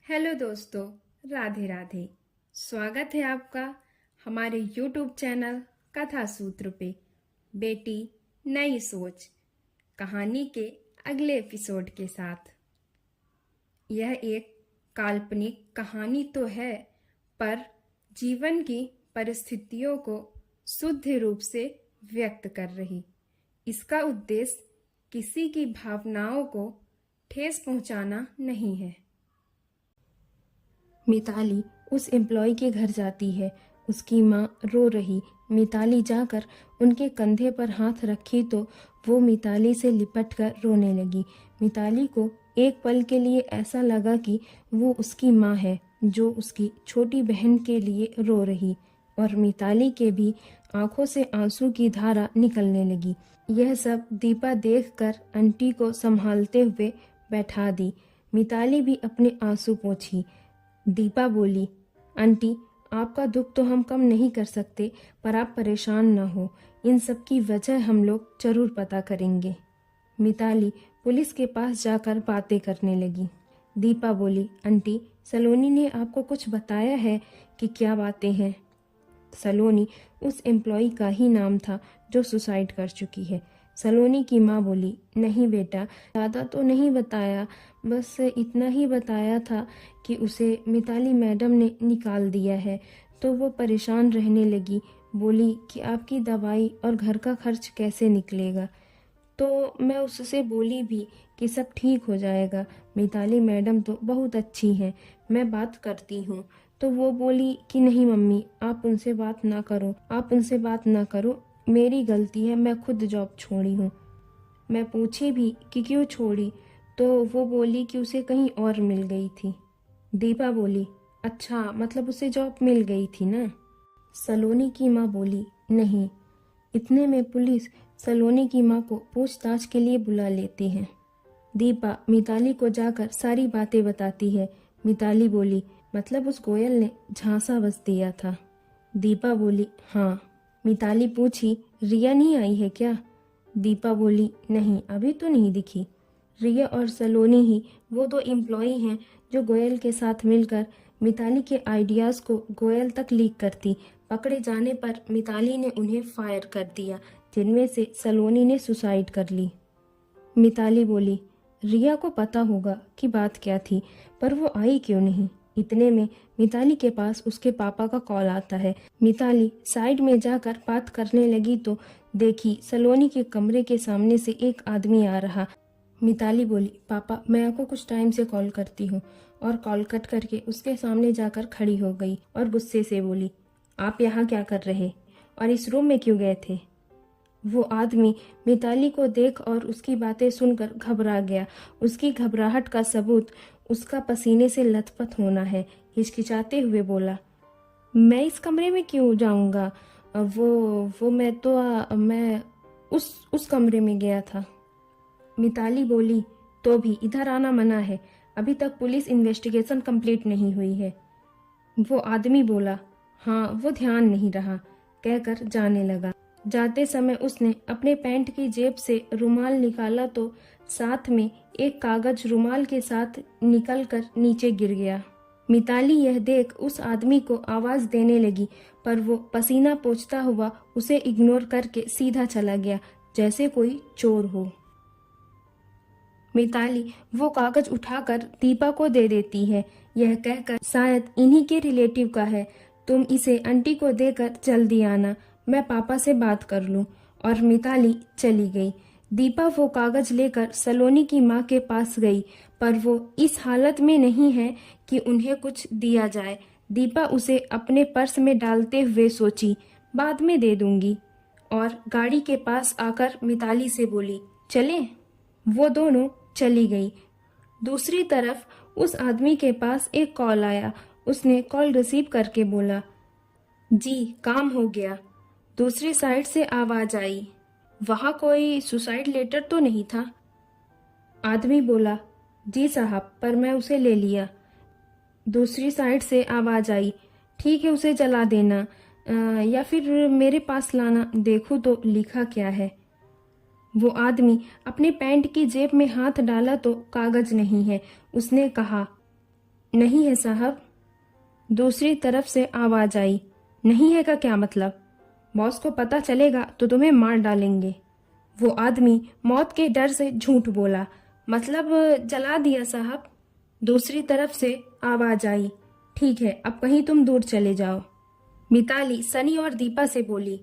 Hello दोस्तों, राधे राधे। स्वागत है आपका हमारे YouTube चैनल कथा सूत्र पे। बेटी नई सोच कहानी के अगले एपिसोड के साथ। यह एक काल्पनिक कहानी तो है, पर जीवन की परिस्थितियों को शुद्ध रूप से व्यक्त कर रही। इसका उद्देश्य किसी की भावनाओं को ठेस पहुंचाना नहीं है। मिताली उस एम्प्लॉय के घर जाती है। उसकी माँ रो रही। मिताली जाकर उनके कंधे पर हाथ रखी तो वो मिताली से लिपटकर रोने लगी। मिताली को एक पल के लिए ऐसा लगा कि वो उसकी माँ है जो उसकी छोटी बहन के लिए रो रही, और मिताली के भी आंखों से आंसू की धारा निकलने लगी। यह सब दीपा देखकर आंटी को संभालते हुए बैठा दी। मिताली भी अपने आंसू पोंछी। दीपा बोली, आंटी, आपका दुख तो हम कम नहीं कर सकते, पर आप परेशान न हो। इन सब की वजह हम लोग जरूर पता करेंगे। मिताली पुलिस के पास जाकर बातें करने लगी। दीपा बोली, आंटी, सलोनी ने आपको कुछ बताया है कि क्या बातें हैं? सलोनी उस एम्प्लॉय का ही नाम था जो सुसाइड कर चुकी है। सलोनी की माँ बोली, नहीं बेटा, ज़्यादा तो नहीं बताया, बस इतना ही बताया था कि उसे मिताली मैडम ने निकाल दिया है। तो वो परेशान रहने लगी। बोली कि आपकी दवाई और घर का खर्च कैसे निकलेगा। तो मैं उससे बोली भी कि सब ठीक हो जाएगा, मिताली मैडम तो बहुत अच्छी हैं, मैं बात करती हूँ। तो वो बोली कि नहीं मम्मी, आप उनसे बात ना करो, मेरी गलती है, मैं खुद जॉब छोड़ी हूँ। मैं पूछी भी कि क्यों छोड़ी, तो वो बोली कि उसे कहीं और मिल गई थी। दीपा बोली, अच्छा, मतलब उसे जॉब मिल गई थी ना? सलोनी की माँ बोली, नहीं। इतने में पुलिस सलोनी की माँ को पूछताछ के लिए बुला लेती है। दीपा मिताली को जाकर सारी बातें बताती है। मिताली बोली, मतलब उस गोयल ने झांसा बस दिया था? दीपा बोली, हाँ। मिताली पूछी, रिया नहीं आई है क्या? दीपा बोली, नहीं, अभी तो नहीं दिखी। रिया और सलोनी ही वो दो एम्प्लॉई हैं जो गोयल के साथ मिलकर मिताली के आइडियाज़ को गोयल तक लीक करती। पकड़े जाने पर मिताली ने उन्हें फायर कर दिया, जिनमें से सलोनी ने सुसाइड कर ली। मिताली बोली, रिया को पता होगा कि बात क्या थी, पर वो आई क्यों नहीं? इतने में मिताली के पास उसके पापा का कॉल आता है। मिताली साइड में जाकर बात करने लगी तो देखी सलोनी के कमरे के सामने से एक आदमी आ रहा। मिताली बोली, पापा, मैं आपको कुछ टाइम से कॉल करती हूँ, और कॉल कट करके उसके सामने जाकर खड़ी हो गई और गुस्से से बोली, आप यहाँ क्या कर रहे और इस रूम में क्यों गए थे? वो आदमी मिताली को देख और उसकी बातें सुनकर घबरा गया। उसकी घबराहट का सबूत उसका पसीने से लथपथ होना है। हिचकिचाते हुए बोला, मैं इस कमरे में क्यों जाऊंगा? मैं उस कमरे में गया था। मिताली बोली, तो भी इधर आना मना है, अभी तक पुलिस इन्वेस्टिगेशन कंप्लीट नहीं हुई है। वो आदमी बोला, हाँ, वो ध्यान नहीं रहा, कहकर जाने लगा। जाते समय उसने अपने पैंट की जेब से रुमाल निकाला तो साथ में एक कागज रुमाल के साथ निकलकर नीचे गिर गया। मिताली यह देख उस आदमी को आवाज देने लगी, पर वो पसीना पोंछता हुआ उसे इग्नोर करके सीधा चला गया, जैसे कोई चोर हो। मिताली वो कागज उठाकर दीपा को दे देती है, यह कहकर शायद इन्हीं के रिलेटिव का है, तुम इसे आंटी को देकर जल्दी आना, मैं पापा से बात कर लूं। और मिताली चली गई। दीपा वो कागज लेकर सलोनी की माँ के पास गई, पर वो इस हालत में नहीं है कि उन्हें कुछ दिया जाए। दीपा उसे अपने पर्स में डालते हुए सोची, बाद में दे दूंगी, और गाड़ी के पास आकर मिताली से बोली, चलें? वो दोनों चली गई। दूसरी तरफ उस आदमी के पास एक कॉल आया। उसने कॉल रिसीव करके बोला, जी, काम हो गया। दूसरी साइड से आवाज आई, वहां कोई सुसाइड लेटर तो नहीं था? आदमी बोला, जी साहब, पर मैं उसे ले लिया। दूसरी साइड से आवाज आई, ठीक है, उसे जला देना, या फिर मेरे पास लाना, देखो तो लिखा क्या है। वो आदमी अपने पैंट की जेब में हाथ डाला तो कागज नहीं है। उसने कहा, नहीं है साहब। दूसरी तरफ से आवाज आई। नहीं है का क्या मतलब? बॉस को पता चलेगा तो तुम्हें मार डालेंगे। वो आदमी मौत के डर से झूठ बोला। मतलब जला दिया साहब। दूसरी तरफ से आवाज आई। ठीक है, अब कहीं तुम दूर चले जाओ। मिताली सनी और दीपा से बोली,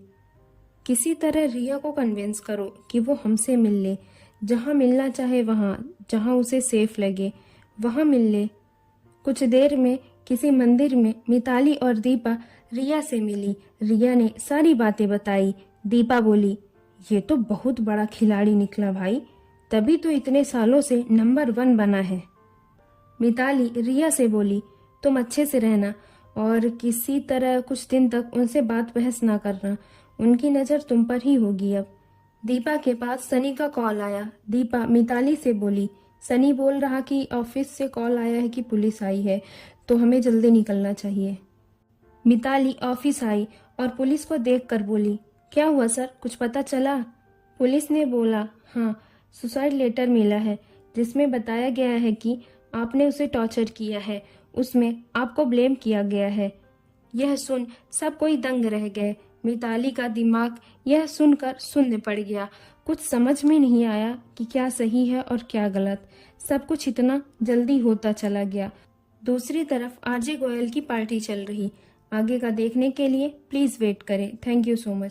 किसी तरह रिया को कन्विंस करो कि वो हमसे मिल ले। जहाँ मिलना चाहे वहाँ, जहाँ उसे सेफ लगे वहाँ मिल ले। कुछ देर में किसी मंदिर में मिताली और दीपा रिया से मिली। रिया ने सारी बातें बताई। दीपा बोली, ये तो बहुत बड़ा खिलाड़ी निकला भाई, तभी तो इतने सालों से नंबर 1 बना है। मिताली रिया से बोली, तुम अच्छे से रहना और किसी तरह कुछ दिन तक उनसे बात बहस ना करना, उनकी नज़र तुम पर ही होगी अब। दीपा के पास सनी का कॉल आया। दीपा मिताली से बोली, सनी बोल रहा कि ऑफिस से कॉल आया है कि पुलिस आई है, तो हमें जल्दी निकलना चाहिए। मिताली ऑफिस आई और पुलिस को देखकर बोली, क्या हुआ सर, कुछ पता चला? पुलिस ने बोला, हाँ, सुसाइड लेटर मिला है जिसमें बताया गया है कि आपने उसे टॉर्चर किया है, उसमें आपको ब्लेम किया गया है। यह सुन सब कोई दंग रह गए। मिताली का दिमाग यह सुनकर शून्य पड़ गया। कुछ समझ में नहीं आया कि क्या सही है और क्या गलत। सब कुछ इतना जल्दी होता चला गया। दूसरी तरफ आरजे गोयल की पार्टी चल रही। आगे का देखने के लिए प्लीज़ वेट करें। Thank you so much.